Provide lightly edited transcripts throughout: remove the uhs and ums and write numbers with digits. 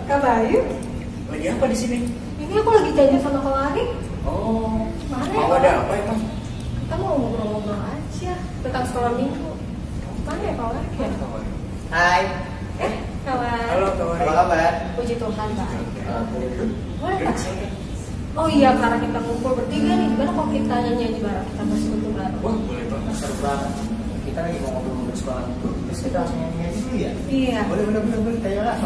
Kak Bayu. Lagi apa di sini? Ini aku lagi janji sama Kak Lari. Oh, Mana mau ya? ada apa emang? Kita mau ngobrol-ngobrol aja tentang sekolah minggu. Mana ya Kak Lari? Ya? Hai, Kawan. Halo kawan. apa kabar? Puji Tuhan, baik. Boleh dulu? Boleh Kak? Oh iya, karena kita kumpul bertiga nih, gimana kalau kita nyanyi bareng, kita bersekutu bareng? Wah, boleh banget. Seru banget. Kita lagi mau ngobrol-ngobrol sekolah dulu, terus kita langsung nyanyi dulu ya? Iya. Boleh. Tanya lah.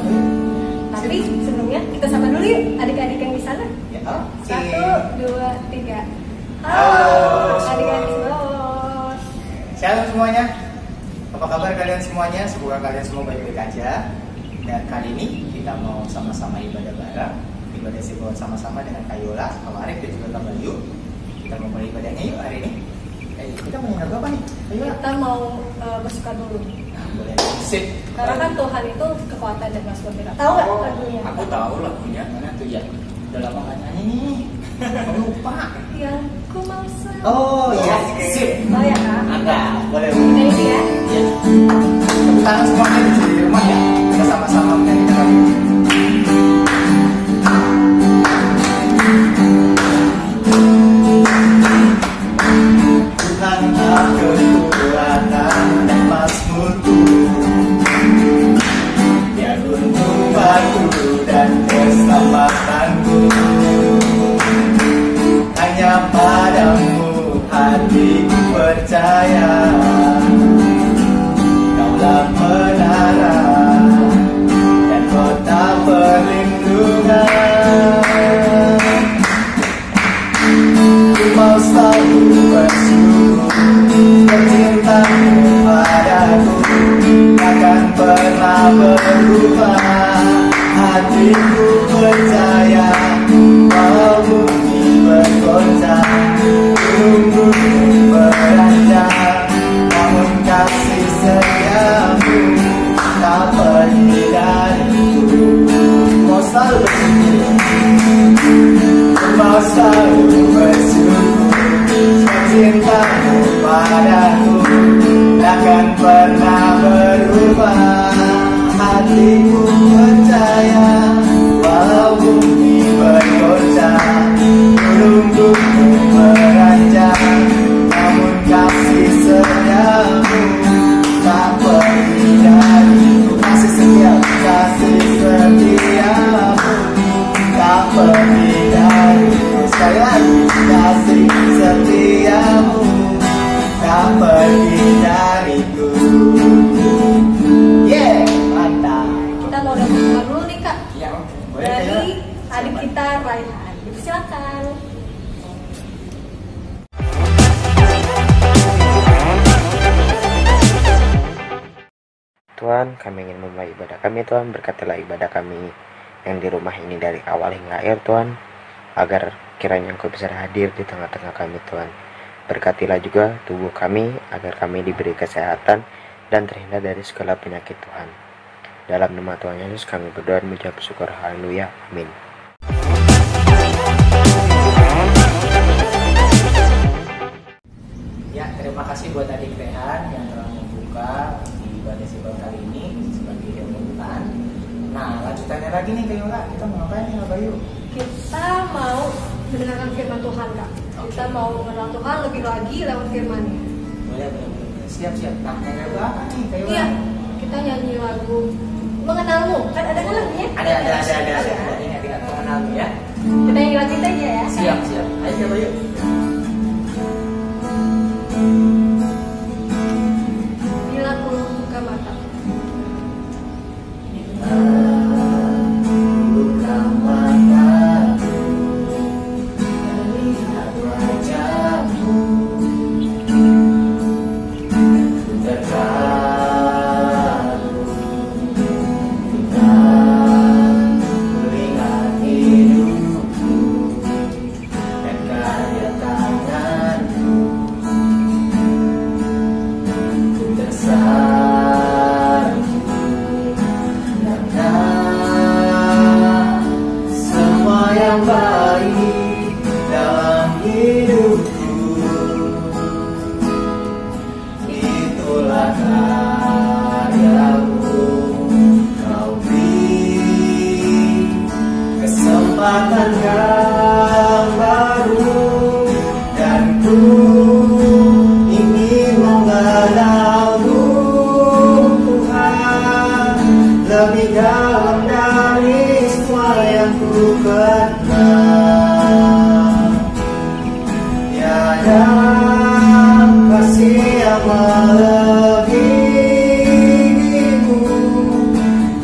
Tapi sebelumnya kita sapa dulu yuk adik-adik yang di sana. Ya, oke. 1, 2, 3. Halo. Adik-adik bos. Shalom semuanya. Apa kabar kalian semuanya? Semoga kalian semua baik-baik aja. Dan kali ini kita mau sama-sama ibadah bareng. Ibadah sibuk sama-sama dengan Kak Yola, Kak Arif, dan juga Kak Bayu. Kita mau mulai ibadahnya yuk hari ini. Kita mau nyanyi apa nih? Kak Yola? Kita mau bersuka dulu. Nah, boleh. Sip. Karena kan Tuhan itu kekuatan dan mas berbeda. Tahu nggak lagunya? Aku tahu lagunya. Mana tuh ya? Udah lama nggak nyanyi nih. Lupa. Yang ku mau Oh iya, sip. Oh ya Kak. Mantap. Boleh. Kita ini ya. Ya. Tepuk tangan semuanya di rumah ya. Kita sama-sama menyanyikan lagu. Tuhan kekuatan dan mazmurku, Dia gunung batu dan keselamatanku. Hanya padamu hatiku percaya, Kaulah menara dan kota perlindungan. Ku mau selalu bersyukur, cintamu padaku takkan pernah berubah. Hatiku percaya, walau bumi bergoncang, gunung beranjak, namun kasih setiamu tak pergi dariku. Mau selalu bersyukur, cintamu padaku takkan pernah berubah. Hatiku percaya, walau bumi bergoncang, gunung beranjak, namun kasih setiamu tak pergi dariku. Kasih setiamu tak pergi dariku. Sekali lagi, kasih setiamu tak pergi dariku. Yeah, mantap. Kita mau udah bersuka dulu nih Kak. Ya, boleh. Dari adik kita Raihan. Silakan. Tuhan, kami ingin memulai ibadah kami, Tuhan. Berkatilah ibadah kami yang di rumah ini dari awal hingga akhir, Tuhan. Agar kiranya Engkau bisa hadir di tengah-tengah kami, Tuhan. Berkatilah juga tubuh kami, agar kami diberi kesehatan dan terhindar dari segala penyakit, Tuhan. Dalam nama Tuhan Yesus kami berdoa dan mengucap syukur. Haleluya. Amin. Ya, terima kasih buat adik Rehan yang telah membuka di ibadah sibuk kali ini sebagai pembukaan. Nah, lanjutannya lagi nih Kak Yola, kita mau ngapain nih Kak Bayu? Kita mau mendengarkan firman Tuhan Kak. Kita mau mengenal Tuhan lebih lagi lewat firman-Nya. Boleh. Siap. Nah, nyanyi lagu apa nih Kak Yola? Iya, kita nyanyi lagu Mengenalmu. Kan ada kan lagunya? Ada. Ini adik mengenalmu ya. Kita nyanyi lagu kita aja ya. Siap. Ayo Kak Bayu. Bila ku buka mata. Buka mataku, melihat wajahmu, terharu, kekuatan yang baru, dan ku ingin mengenalmu Tuhan lebih dalam dari semua yang ku kenal. Tiada kasih yang melebihimu,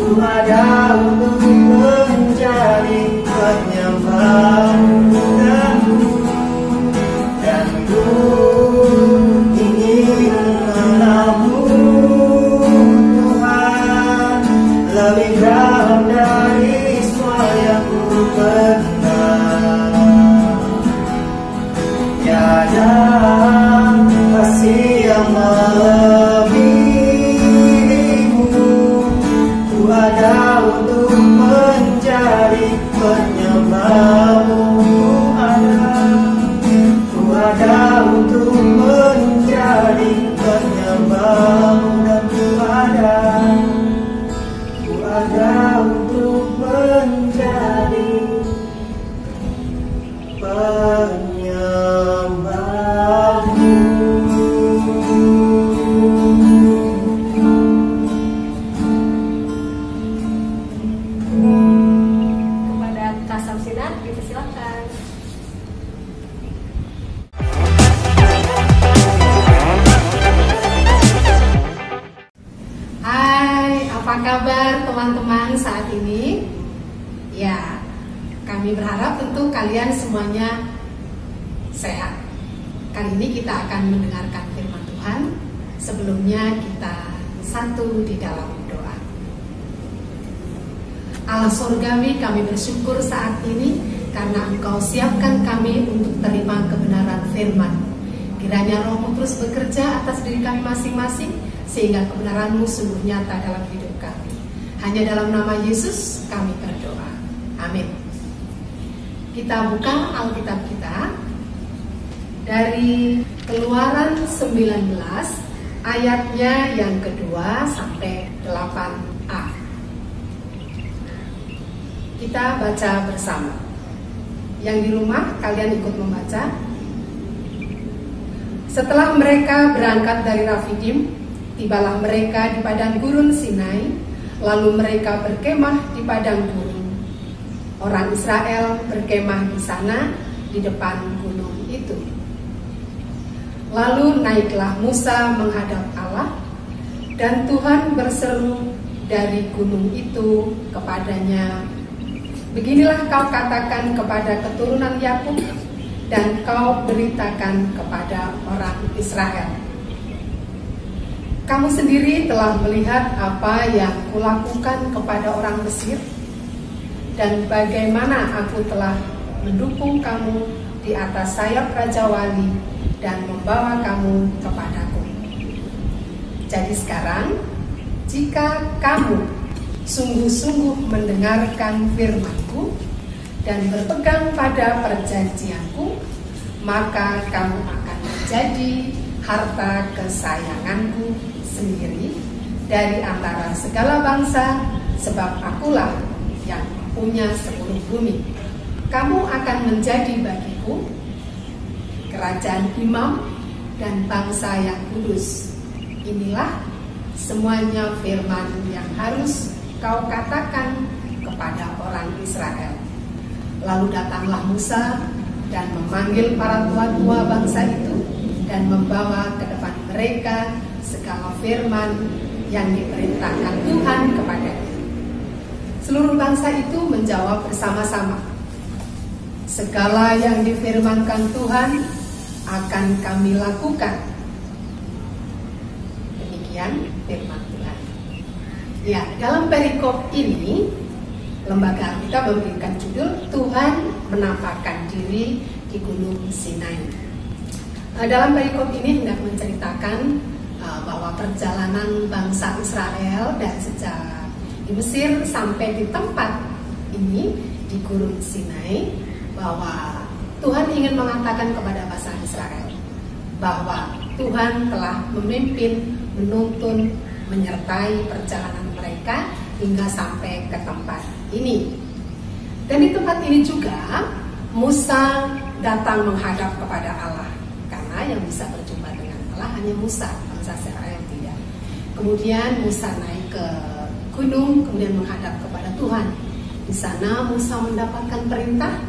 ku ada untuk menjadi penyembahmu, dan ku ingin mengenalmu Tuhan lebih dalam dari semua yang ku kenal. Tiada kasih yang melebihimu, ku ada untuk menjadi penyembahmu, ku ada untuk menjadi penyembahmu, dan ku ada untuk menjadi penyembahmu. Kepada Kak Samsinar, dipersilakan. Hai, apa kabar teman-teman saat ini? Ya, kami berharap tentu kalian semuanya sehat. Kali ini kita akan mendengarkan firman Tuhan. Sebelumnya kita satu di dalam doa. Allah surgawi, kami bersyukur saat ini karena Engkau siapkan kami untuk terima kebenaran firman. Kiranya Roh-Mu terus bekerja atas diri kami masing-masing, sehingga kebenaran-Mu sungguh nyata dalam hidup kami. Hanya dalam nama Yesus kami berdoa. Amin. Kita buka Alkitab kita dari Keluaran 19 ayatnya yang kedua sampai 8a. Kita baca bersama. Yang di rumah kalian ikut membaca. Setelah mereka berangkat dari Rafidim, tibalah mereka di padang gurun Sinai, lalu mereka berkemah di padang gurun. Orang Israel berkemah di sana, di depan gunung itu. Lalu naiklah Musa menghadap Allah, dan Tuhan berseru dari gunung itu kepadanya, "Beginilah kau katakan kepada keturunan Yakub, dan kau beritakan kepada orang Israel. Kamu sendiri telah melihat apa yang kulakukan kepada orang Mesir, dan bagaimana aku telah mendukung kamu di atas sayap Raja Wali dan membawa kamu kepadaku. Jadi sekarang, jika kamu sungguh-sungguh mendengarkan firman-Ku dan berpegang pada perjanjian-Ku, maka kamu akan menjadi harta kesayangan-Ku sendiri dari antara segala bangsa, sebab Akulah yang punya seluruh bumi. Kamu akan menjadi bagiku kerajaan imam dan bangsa yang kudus. Inilah semuanya firman yang harus kau katakan kepada orang Israel." Lalu datanglah Musa dan memanggil para tua-tua bangsa itu dan membawa ke depan mereka segala firman yang diperintahkan Tuhan kepadanya. Seluruh bangsa itu menjawab bersama-sama, "Segala yang difirmankan Tuhan akan kami lakukan." Demikian firman Tuhan. Ya, dalam perikop ini lembaga kita memberikan judul "Tuhan menampakkan diri di Gunung Sinai". Dalam perikop ini hendak menceritakan bahwa perjalanan bangsa Israel dan sejak di Mesir sampai di tempat ini di Gunung Sinai, bahwa Tuhan ingin mengatakan kepada bangsa Israel bahwa Tuhan telah memimpin, menuntun, menyertai perjalanan mereka hingga sampai ke tempat ini. Dan di tempat tempat ini juga Musa datang menghadap kepada Allah, karena yang bisa berjumpa dengan Allah hanya Musa, bangsa Israel tidak. Kemudian Musa naik ke gunung, kemudian menghadap kepada Tuhan. Di sana Musa mendapatkan perintah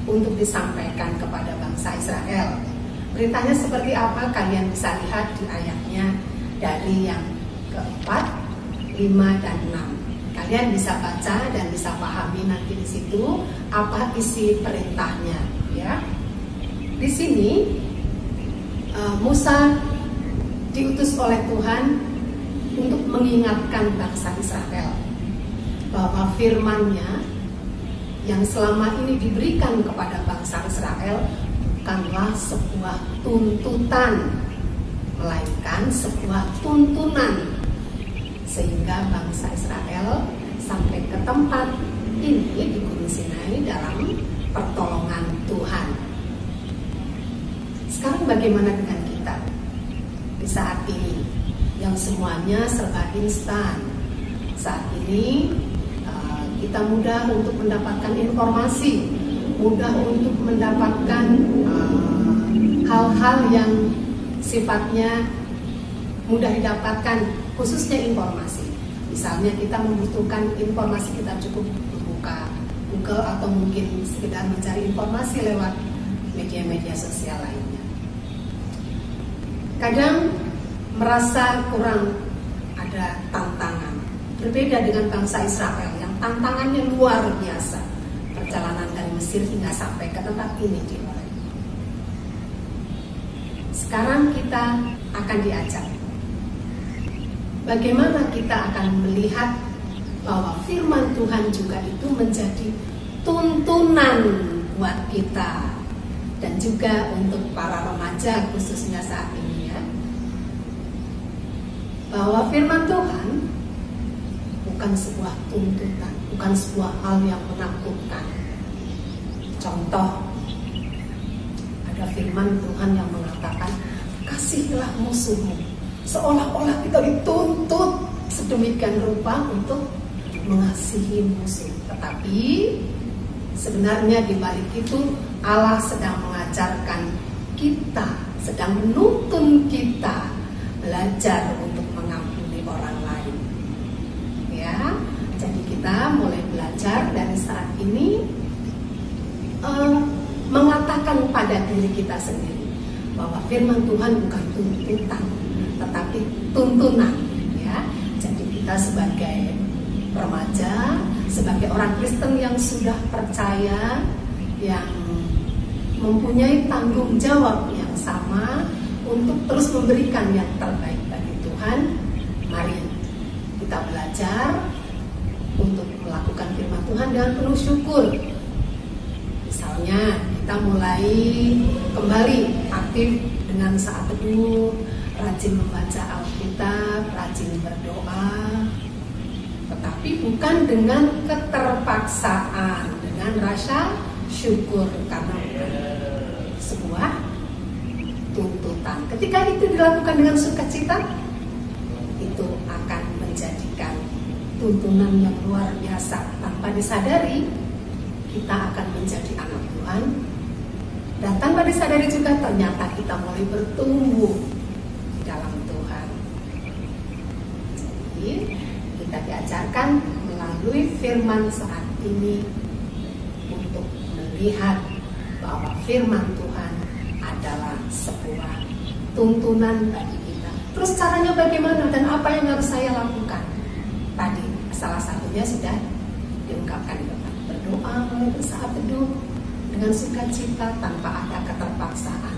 untuk disampaikan kepada bangsa Israel. Perintahnya seperti apa? Kalian bisa lihat di ayatnya dari yang keempat, 5 dan 6. Kalian bisa baca dan bisa pahami nanti di situ apa isi perintahnya, ya. Di sini Musa diutus oleh Tuhan untuk mengingatkan bangsa Israel bahwa firman-Nya yang selama ini diberikan kepada bangsa Israel bukanlah sebuah tuntutan, melainkan sebuah tuntunan, sehingga bangsa Israel sampai ke tempat ini di Gunung Sinai dalam pertolongan Tuhan. Sekarang bagaimana dengan kita di saat ini yang semuanya serba instan? Saat ini kita mudah untuk mendapatkan informasi, mudah untuk mendapatkan hal-hal yang sifatnya mudah didapatkan, khususnya informasi. Misalnya kita membutuhkan informasi, kita cukup membuka Google atau mungkin sekedar mencari informasi lewat media-media sosial lainnya. Kadang merasa kurang ada tantangan. Berbeda dengan bangsa Israel yang tantangannya luar biasa. Perjalanan dari Mesir hingga sampai ke tempat ini di Horeb. Sekarang kita akan diajak. Bagaimana kita akan melihat bahwa firman Tuhan juga itu menjadi tuntunan buat kita. Dan juga untuk para remaja khususnya saat ini, ya. Bahwa firman Tuhan bukan sebuah tuntutan, bukan sebuah hal yang menakutkan. Contoh, ada firman Tuhan yang mengatakan, kasihilah musuhmu. Seolah-olah kita dituntut sedemikian rupa untuk mengasihi musuh. Tetapi sebenarnya di balik itu Allah sedang mengajarkan kita, sedang menuntun kita belajar untuk mengampuni orang lain. Ya, jadi kita mulai belajar dari saat ini mengatakan pada diri kita sendiri bahwa firman Tuhan bukan tuntutan, tetapi tuntunan. Ya, jadi kita sebagai remaja, sebagai orang Kristen yang sudah percaya, yang mempunyai tanggung jawab yang sama untuk terus memberikan yang terbaik bagi Tuhan, mari kita belajar untuk melakukan firman Tuhan dengan penuh syukur. Misalnya kita mulai kembali aktif dengan saat teduh, rajin membaca Alkitab, rajin berdoa, tetapi bukan dengan keterpaksaan, dengan rasa syukur, karena sebuah tuntutan. Ketika itu dilakukan dengan sukacita, itu akan menjadikan tuntunan yang luar biasa. Tanpa disadari, kita akan menjadi anak Tuhan, dan tanpa disadari juga ternyata kita mulai bertumbuh di dalam Tuhan. Jadi kita diajarkan melalui firman saat ini untuk melihat bahwa firman Tuhan adalah sebuah tuntunan bagi kita. Terus caranya bagaimana dan apa yang harus saya lakukan? Tadi salah satunya sudah diungkapkan di depan. Berdoa mulai bersaat teduh dengan sukacita tanpa ada keterpaksaan.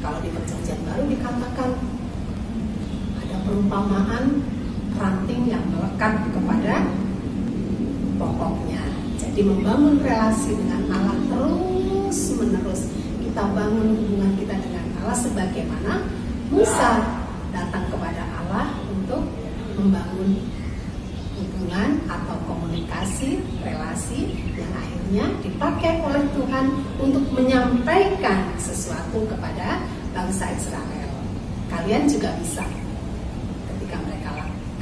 Kalau di Perjanjian Baru dikatakan ada perumpamaan ranting yang melekat kepada pokoknya. Jadi membangun relasi dengan Allah terus menerus. Kita bangun hubungan kita dengan Allah sebagaimana Musa datang kepada Allah untuk membangun hubungan atau komunikasi, relasi yang akhirnya dipakai oleh Tuhan untuk menyampaikan sesuatu kepada bangsa Israel. Kalian juga bisa, ketika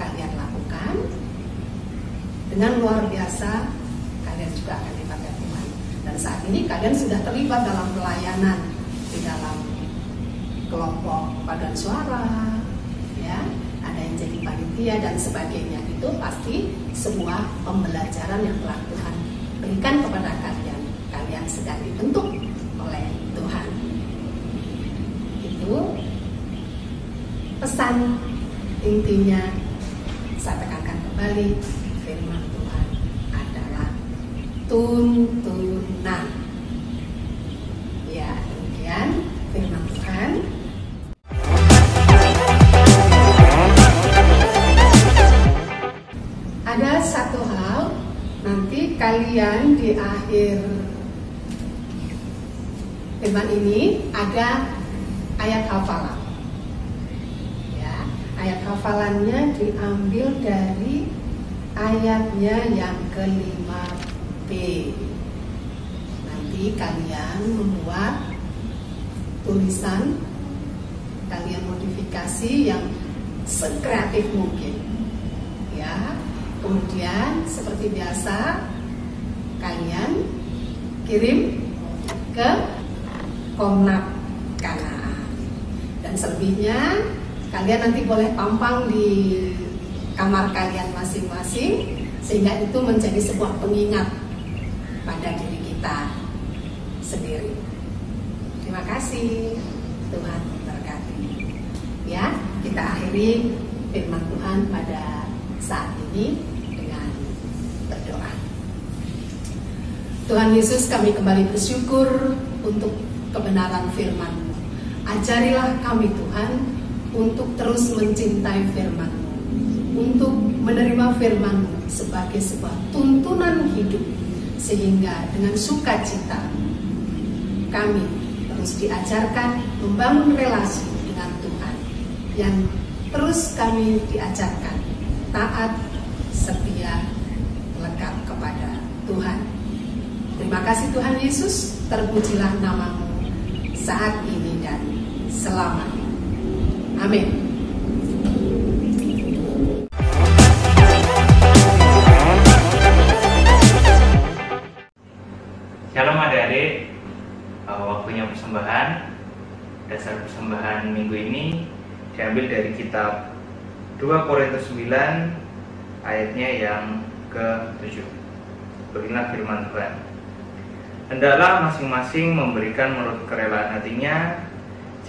kalian lakukan dengan luar biasa, kalian juga akan dipakai Tuhan. Dan saat ini kalian sudah terlibat dalam pelayanan di dalam kelompok paduan suara, ya, ada yang jadi panitia dan sebagainya. Itu pasti sebuah pembelajaran yang telah Tuhan berikan kepada kalian. Kalian sedang dibentuk oleh Tuhan. Itu pesan intinya. Saya tekankan kembali, firman Tuhan adalah tuntunan. Ya, demikian firman Tuhan. Ada satu hal, nanti kalian di akhir firman ini ada ayat hafalan. Ya, ayat hafalannya diambil dari ayatnya yang ke-5b. Nanti kalian membuat tulisan, kalian modifikasi yang sekreatif mungkin. Ya, kemudian seperti biasa kalian kirim ke Komnak Kanaan. Dan selebihnya kalian nanti boleh pampang di kamar kalian masing-masing, sehingga itu menjadi sebuah pengingat pada diri kita sendiri. Terima kasih, Tuhan berkati. Ya, kita akhiri firman Tuhan pada saat ini dengan berdoa. Tuhan Yesus, kami kembali bersyukur untuk kebenaran firman-Mu. Ajarilah kami Tuhan untuk terus mencintai firman-Mu, untuk menerima firman-Mu sebagai sebuah tuntunan hidup, sehingga dengan sukacita kami terus diajarkan membangun relasi dengan Tuhan, yang terus kami diajarkan taat, setia, lekat kepada Tuhan. Terima kasih Tuhan Yesus, terpujilah nama-Mu saat ini dan selamanya. Amin. Shalom adik-adik, waktunya persembahan. Dasar persembahan minggu ini diambil dari kitab 2 Korintus 9 ayatnya yang ke-7. Beginilah firman Tuhan. Hendaklah masing-masing memberikan menurut kerelaan hatinya,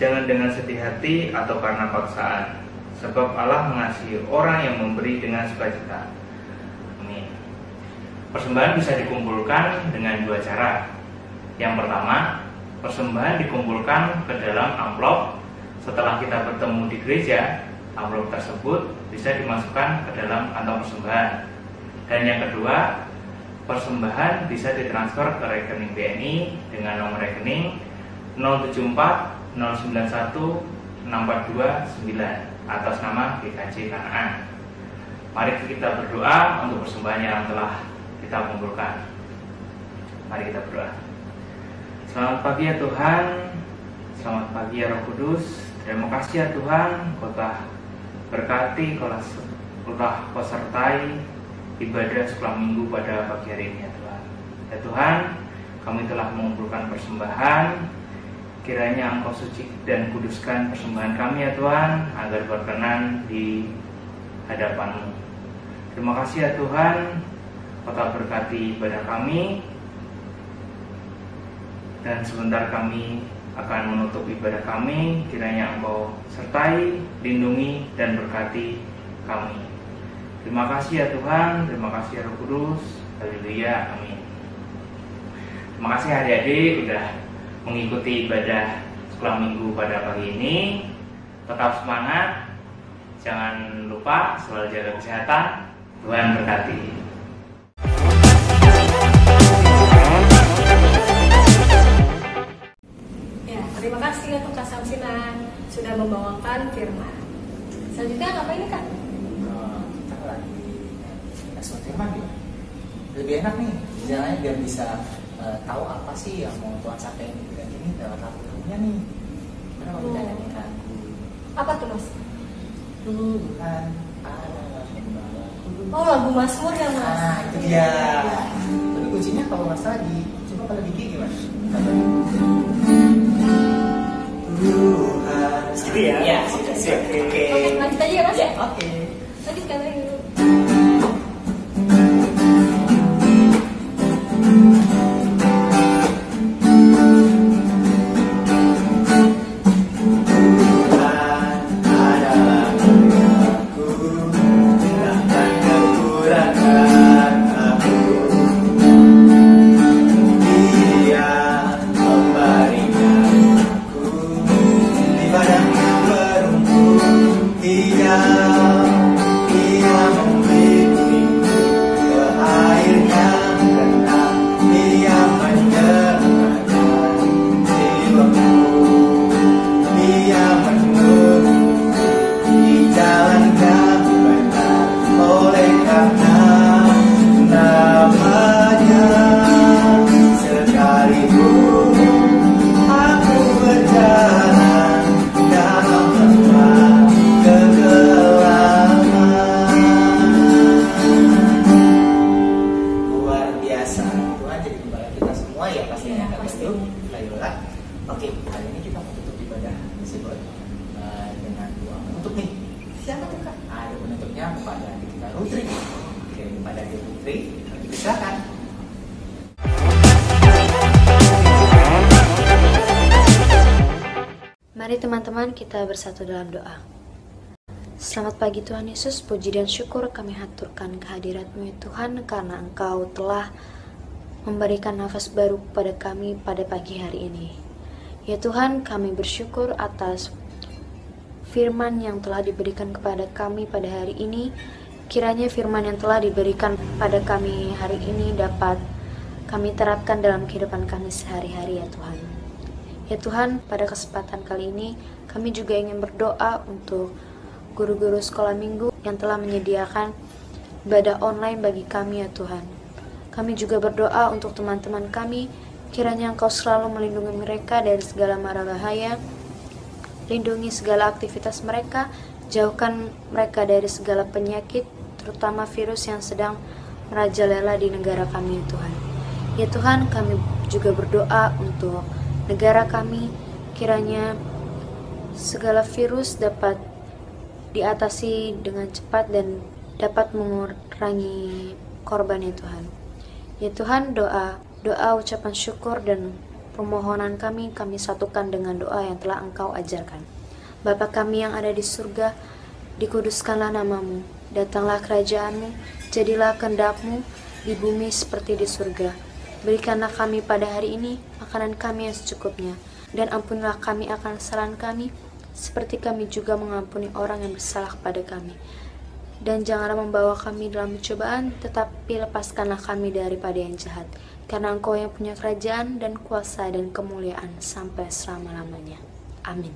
jangan dengan sedih hati atau karena paksaan, sebab Allah mengasihi orang yang memberi dengan sukacita. Amin. Persembahan bisa dikumpulkan dengan dua cara. Yang pertama, persembahan dikumpulkan ke dalam amplop. Setelah kita bertemu di gereja, amplop tersebut bisa dimasukkan ke dalam kantong persembahan. Dan yang kedua, persembahan bisa ditransfer ke rekening BNI dengan nomor rekening 074 091 6429 atas nama GKJ Kanaan. Mari kita berdoa untuk persembahan yang telah kita kumpulkan. Mari kita berdoa. Selamat pagi ya Tuhan, selamat pagi ya Roh Kudus. Terima kasih ya Tuhan, Kau telah berkati, Kau telah sertai ibadah sekolah minggu pada pagi hari ini ya Tuhan. Ya Tuhan, kami telah mengumpulkan persembahan. Kiranya Engkau suci dan kuduskan persembahan kami ya Tuhan, agar berkenan di hadapan-Mu. Terima kasih ya Tuhan, Kau telah berkati ibadah kami. Dan sebentar kami akan menutup ibadah kami. Kiranya Engkau sertai, lindungi, dan berkati kami. Terima kasih ya Tuhan, terima kasih ya Roh Kudus. Haleluya, amin. Terima kasih adik-adik sudah mengikuti ibadah sekolah minggu pada pagi ini. Tetap semangat, jangan lupa selalu jaga kesehatan. Tuhan berkati. Ya, terima kasih untuk Kak Samsinan sudah membawakan firman. Selanjutnya apa ini Kak? Kita lagi kasih firman ya. Lebih enak nih jalannya biar bisa tahu apa sih yang mau Tuhan sampaikan di bulan ini lewat lagu-lagunya nih. Gimana kalau kita nyanyiin lagu? Apa tuh Mas? Tuhan ada Oh, lagu Mazmur ya Mas? itu dia. Tapi kunci kalau nggak salah coba kalau di gimana? Segitu ya? Iya, siap. Oke. Oke, lanjut aja ya Mas. Ya, oke. Lanjutkan lagi dulu. Oke, kali ini kita mau tutup ibadah disebut dengan doa penutup nih. Siapa tuh Kak? Ada penutupnya kepada kita Rutri. Oke, kepada Rutri, silakan. Mari teman-teman kita bersatu dalam doa. Selamat pagi Tuhan Yesus, puji dan syukur kami haturkan kehadirat-Mu ya Tuhan, karena Engkau telah memberikan nafas baru kepada kami pada pagi hari ini. Ya Tuhan, kami bersyukur atas firman yang telah diberikan kepada kami pada hari ini. Kiranya firman yang telah diberikan pada kami hari ini dapat kami terapkan dalam kehidupan kami sehari-hari ya Tuhan. Ya Tuhan, pada kesempatan kali ini kami juga ingin berdoa untuk guru-guru sekolah minggu yang telah menyediakan ibadah online bagi kami ya Tuhan. Kami juga berdoa untuk teman-teman kami, kiranya Engkau selalu melindungi mereka dari segala mara bahaya, lindungi segala aktivitas mereka, jauhkan mereka dari segala penyakit, terutama virus yang sedang merajalela di negara kami ya Tuhan. Ya Tuhan, kami juga berdoa untuk negara kami, kiranya segala virus dapat diatasi dengan cepat dan dapat mengurangi korban ya Tuhan. Ya Tuhan, doa ucapan syukur dan permohonan kami satukan dengan doa yang telah Engkau ajarkan. Bapa kami yang ada di surga, dikuduskanlah namamu, datanglah kerajaan-Mu, jadilah kehendak-Mu di bumi seperti di surga. Berikanlah kami pada hari ini makanan kami yang secukupnya, dan ampunilah kami akan kesalahan kami, seperti kami juga mengampuni orang yang bersalah kepada kami. Dan janganlah membawa kami dalam pencobaan, tetapi lepaskanlah kami daripada yang jahat. Karena Engkau yang punya kerajaan dan kuasa dan kemuliaan sampai selama-lamanya. Amin.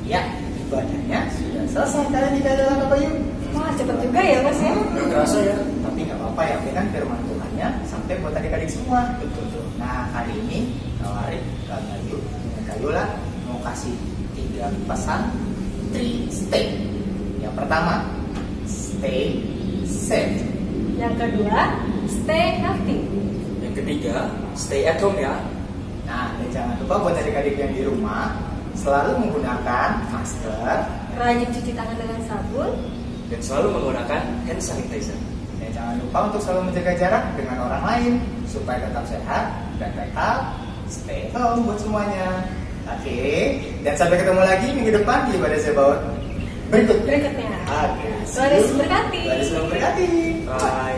Ya, ibadahnya sudah selesai. Kalian tidak ada apa yuk? Wah, cepat juga ya Mas ya. Gak kerasa ya? Tapi nggak apa-apa ya, kan firman Tuhannya sampai buat adik-adik semua. Betul. Nah, hari ini Kawarik, Kak Bayu, dengan Kayula mau kasih 3 pesan 3 stay. Yang pertama, stay safe. Yang kedua, stay healthy. Yang ketiga, stay at home ya. Nah, dan jangan lupa buat adik-adik yang di rumah selalu menggunakan masker Rajin cuci tangan dengan sabun. Dan selalu menggunakan hand sanitizer. dan jangan lupa untuk selalu menjaga jarak dengan orang lain supaya tetap sehat dan tetap stay home buat semuanya. Oke, dan sampai ketemu lagi minggu depan di ibadah Zebaot berikutnya. Berikutnya. Oke, Tuhan Yesus berkati. Tuhan Yesus memberkati. Bye.